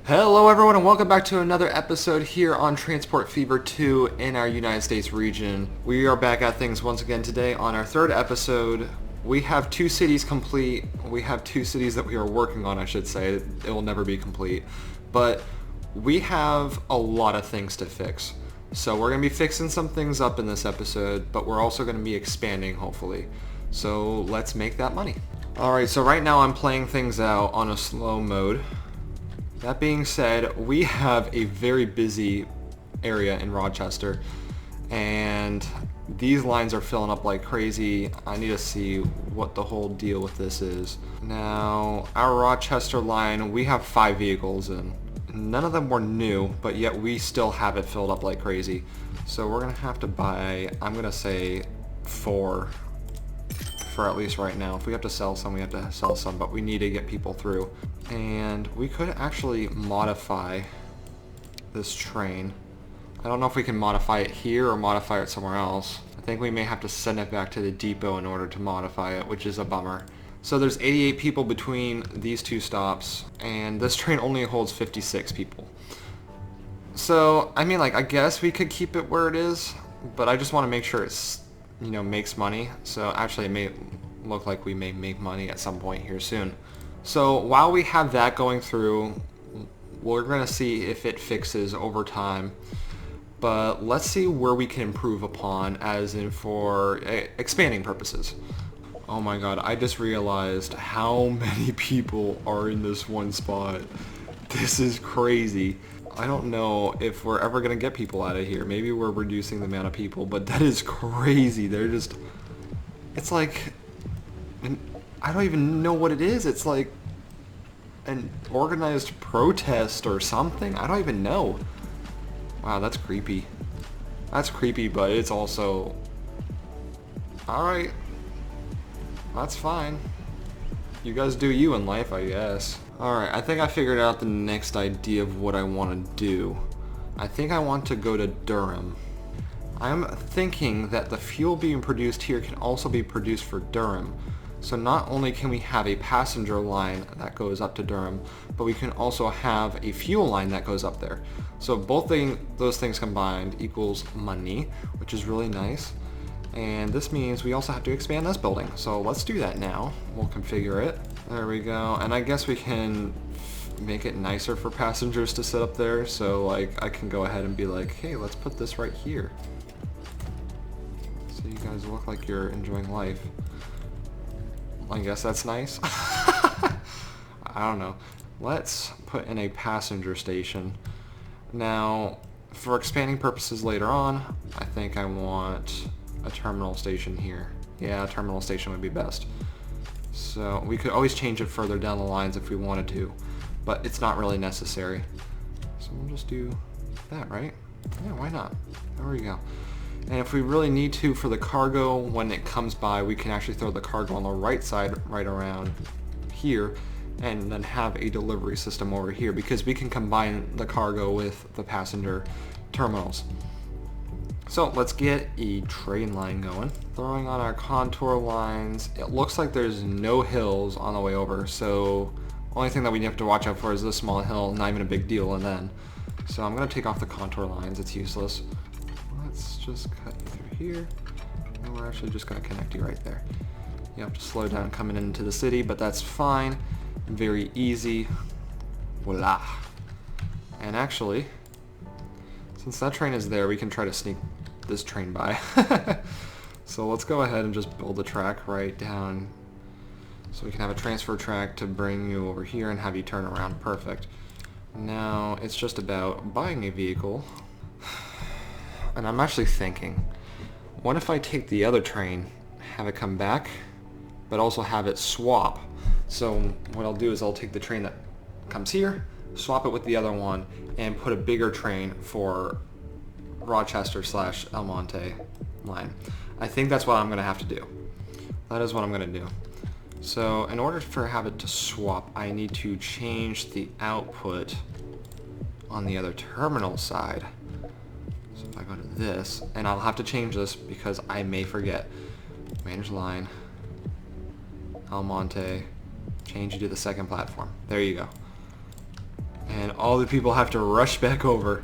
Hello everyone and welcome back to another episode here on Transport Fever 2 in our United States region. We are back at things once again today on our third episode. We have two cities complete. We have two cities that we are working on, I should say. It will never be complete. But we have a lot of things to fix. So we're going to be fixing some things up in this episode, but we're also going to be expanding hopefully. So let's make that money. Alright, so right now I'm playing things out on a slow mode. That being said, we have a very busy area in Rochester, and these lines are filling up like crazy. I need to see what the whole deal with this is. Now, our Rochester line, we have 5 vehicles in. None of them were new, but yet we still have it filled up like crazy. So we're gonna have to buy, I'm gonna say 4 for at least right now. If we have to sell some, we have to sell some, but we need to get people through. And we could actually modify this train. I don't know if we can modify it here or modify it somewhere else. I think we may have to send it back to the depot in order to modify it, which is a bummer. So there's 88 people between these two stops, and this train only holds 56 people. So, I mean, like, I guess we could keep it where it is, but I just want to make sure it's, you know, makes money. So actually it may look like we may make money at some point here soon. So while we have that going through, we're going to see if it fixes over time. But let's see where we can improve upon, as in for expanding purposes. Oh my god, I just realized how many people are in this one spot. This is crazy. I don't know if we're ever going to get people out of here. Maybe we're reducing the amount of people, but that is crazy. They're just... It's like... I don't even know what it is. It's like an organized protest or something. I don't even know. Wow, that's creepy. That's creepy, but it's also... Alright. That's fine. You guys do you in life, I guess. Alright, I think I figured out the next idea of what I want to do. I think I want to go to Durham. I'm thinking that the fuel being produced here can also be produced for Durham. So not only can we have a passenger line that goes up to Durham, but we can also have a fuel line that goes up there. So both those things combined equals money, which is really nice. And this means we also have to expand this building. So let's do that now. We'll configure it. There we go. And I guess we can make it nicer for passengers to sit up there. So like I can go ahead and be like, hey, let's put this right here. So you guys look like you're enjoying life. I guess that's nice. I don't know. Let's put in a passenger station. Now, for expanding purposes later on, I think I want a terminal station here. Yeah, a terminal station would be best. So we could always change it further down the lines if we wanted to, but it's not really necessary. So we'll just do that, right? Yeah, why not? There we go. And if we really need to for the cargo, when it comes by, we can actually throw the cargo on the right side right around here and then have a delivery system over here, because we can combine the cargo with the passenger terminals. So let's get a train line going. Throwing on our contour lines. It looks like there's no hills on the way over, so only thing that we have to watch out for is this small hill, not even a big deal, and then. So I'm going to take off the contour lines, it's useless. Let's just cut you through here, and we're actually just going to connect you right there. You have to slow down coming into the city, but that's fine. Very easy. Voila. And actually, since that train is there, we can try to sneak this train by. So let's go ahead and just build a track right down, so we can have a transfer track to bring you over here and have you turn around. Perfect. Now it's just about buying a vehicle. And I'm actually thinking, what if I take the other train, have it come back, but also have it swap? So what I'll do is I'll take the train that comes here, swap it with the other one, and put a bigger train for Rochester / El Monte line. I think that's what I'm going to have to do. That is what I'm going to do. So in order for have it to swap, I need to change the output on the other terminal side. So if I go to this, and I'll have to change this because I may forget. Manage line, El Monte, change you to the second platform. There you go. And all the people have to rush back over.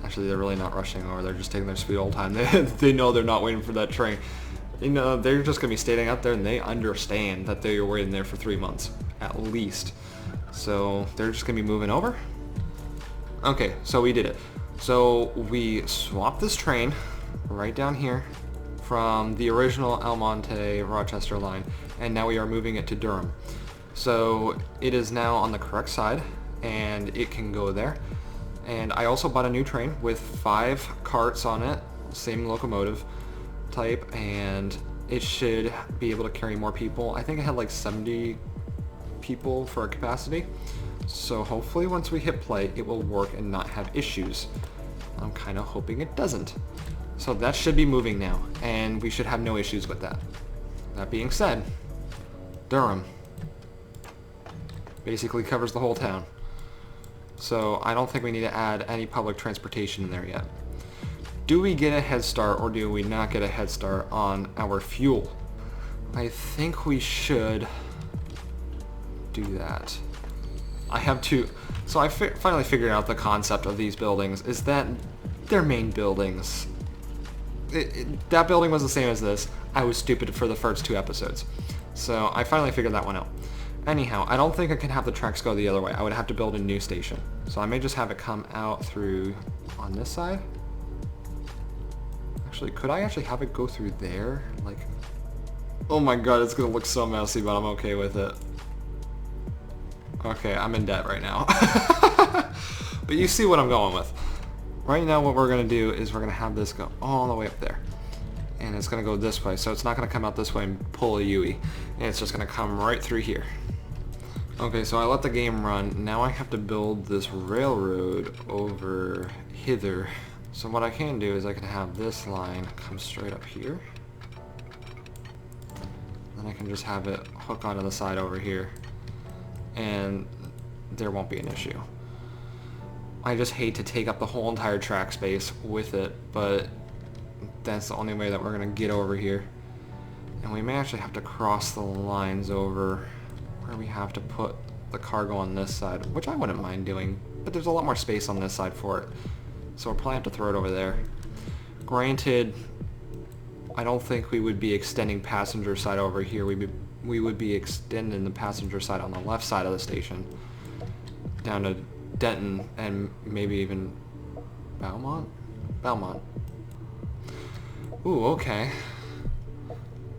Actually, they're really not rushing over. They're just taking their sweet old time. They know they're not waiting for that train. You know, they're just going to be standing out there, and they understand that they're waiting there for 3 months, at least. So they're just going to be moving over. Okay, so we did it. So we swapped this train right down here from the original El Monte Rochester line, and now we are moving it to Durham. So it is now on the correct side, and it can go there. And I also bought a new train with 5 carts on it, same locomotive type, and it should be able to carry more people. I think it had like 70 people for a capacity. So hopefully once we hit play, it will work and not have issues. I'm kind of hoping it doesn't. So that should be moving now, and we should have no issues with that. That being said, Durham basically covers the whole town. So I don't think we need to add any public transportation in there yet. Do we get a head start or do we not get a head start on our fuel? I think we should do that. I have two. So I finally figured out the concept of these buildings is that they're main buildings. That building was the same as this. I was stupid for the first 2 episodes. So I finally figured that one out. Anyhow, I don't think I can have the tracks go the other way. I would have to build a new station. So I may just have it come out through on this side. Actually, could I actually have it go through there? Like, oh my god, it's gonna look so messy, but I'm okay with it. Okay, I'm in debt right now. But you see what I'm going with. Right now what we're gonna do is we're gonna have this go all the way up there. And it's gonna go this way, so it's not gonna come out this way and pull a UE. And it's just gonna come right through here. Okay, so I let the game run. Now I have to build this railroad over hither. So what I can do is I can have this line come straight up here. Then I can just have it hook onto the side over here. And there won't be an issue. I just hate to take up the whole entire track space with it, but that's the only way that we're going to get over here. And we may actually have to cross the lines over where we have to put the cargo on this side, which I wouldn't mind doing, but there's a lot more space on this side for it. So we'll probably have to throw it over there. Granted, I don't think we would be extending passenger side over here. We would be extending the passenger side on the left side of the station down to Denton and maybe even Belmont? Belmont. Ooh, okay.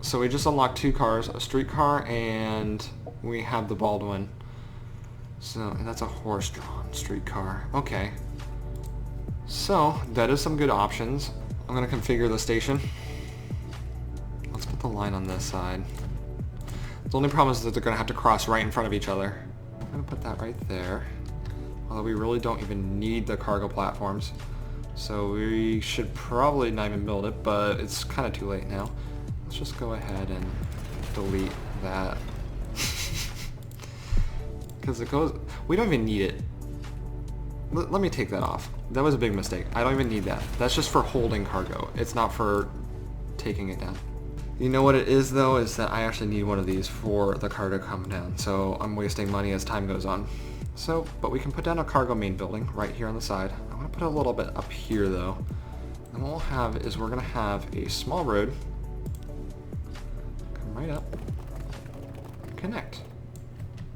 So we just unlocked 2 cars, a streetcar and we have the Baldwin. So, and that's a horse-drawn streetcar. Okay. So, that is some good options. I'm going to configure the station. Let's put the line on this side. The only problem is that they're going to have to cross right in front of each other. I'm going to put that right there. Although we really don't even need the cargo platforms. So we should probably not even build it, but it's kind of too late now. Let's just go ahead and delete that. Because it goes... We don't even need it. Let me take that off. That was a big mistake. I don't even need that. That's just for holding cargo. It's not for taking it down. You know what it is though, is that I actually need one of these for the car to come down. So I'm wasting money as time goes on. So, but we can put down a cargo main building right here on the side. I'm going to put a little bit up here though. And what we'll have is we're going to have a small road. Come right up. Connect.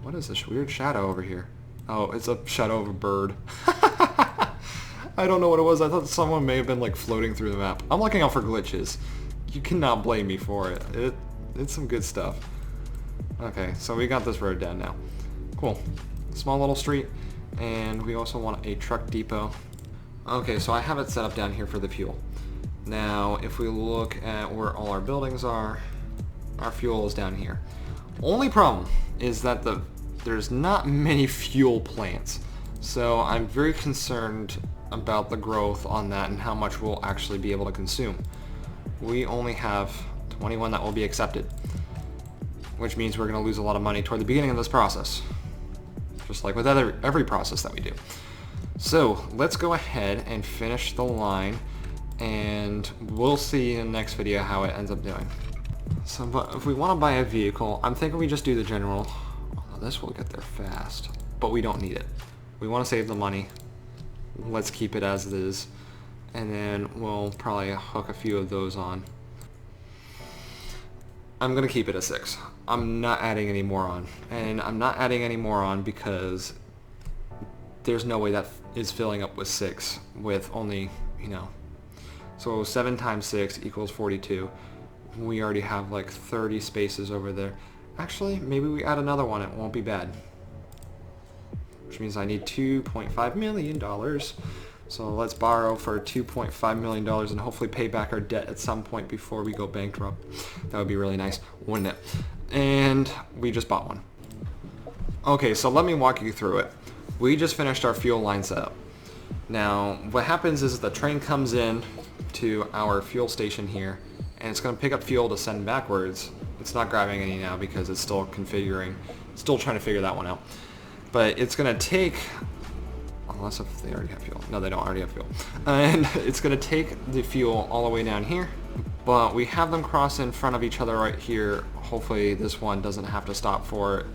What is this weird shadow over here? Oh, it's a shadow of a bird. I don't know what it was. I thought someone may have been like floating through the map. I'm looking out for glitches. You cannot blame me for it. It's some good stuff. Okay, so we got this road down now. Cool. Small little street, and we also want a truck depot. Okay, so I have it set up down here for the fuel. Now, if we look at where all our buildings are, our fuel is down here. Only problem is that there's not many fuel plants. So I'm very concerned about the growth on that and how much we'll actually be able to consume. We only have 21 that will be accepted, which means we're going to lose a lot of money toward the beginning of this process. Just like with every process that we do. So let's go ahead and finish the line, and we'll see in the next video how it ends up doing. So, but if we want to buy a vehicle, I'm thinking we just do the general. Oh, this will get there fast. but we don't need it. We want to save the money. Let's keep it as it is. And then we'll probably hook a few of those on. I'm going to keep it at 6. I'm not adding any more on. And I'm not adding any more on because there's no way that is filling up with 6 with only, so 7 times 6 equals 42. We already have like 30 spaces over there. Actually, maybe we add another one. It won't be bad. Which means I need $2.5 million. So let's borrow for $2.5 million and hopefully pay back our debt at some point before we go bankrupt. That would be really nice, wouldn't it? And we just bought one. Okay, so let me walk you through it. We just finished our fuel line setup. Now, what happens is the train comes in to our fuel station here, and it's going to pick up fuel to send backwards. It's not grabbing any now because it's still configuring, still trying to figure that one out. But it's going to take, unless if they already have fuel. No, they don't already have fuel. And it's going to take the fuel all the way down here, but we have them cross in front of each other right here. Hopefully this one doesn't have to stop for it.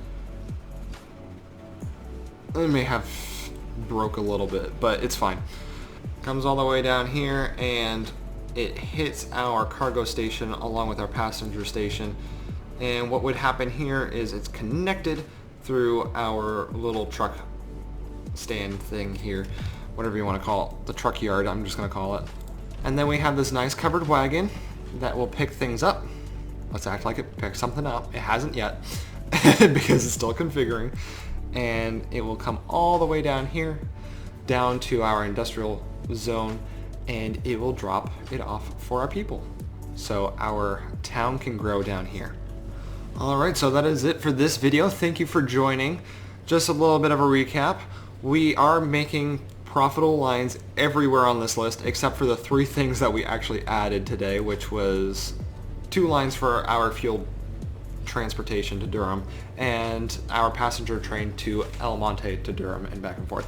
It may have broke a little bit, but it's fine. Comes all the way down here and it hits our cargo station along with our passenger station. And what would happen here is it's connected through our little truck stand thing here, whatever you want to call it, the truck yard, I'm just going to call it. And then we have this nice covered wagon that will pick things up. Let's act like it picked something up. It hasn't yet because it's still configuring. And it will come all the way down here, down to our industrial zone, and it will drop it off for our people. So our town can grow down here. Alright, so that is it for this video. Thank you for joining. Just a little bit of a recap. We are making profitable lines everywhere on this list except for the 3 things that we actually added today, which was 2 lines for our fuel transportation to Durham and our passenger train to El Monte to Durham and back and forth.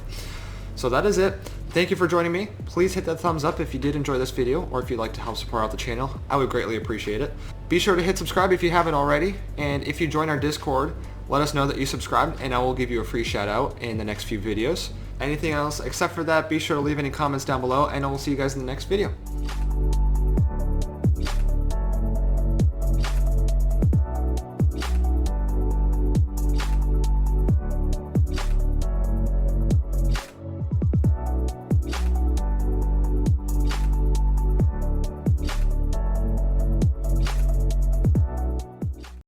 So that is it. Thank you for joining me. Please hit that thumbs up if you did enjoy this video, or if you'd like to help support out the channel. I would greatly appreciate it. Be sure to hit subscribe if you haven't already, and if you join our Discord, let us know that you subscribed and I will give you a free shout out in the next few videos. Anything else except for that, be sure to leave any comments down below and I will see you guys in the next video.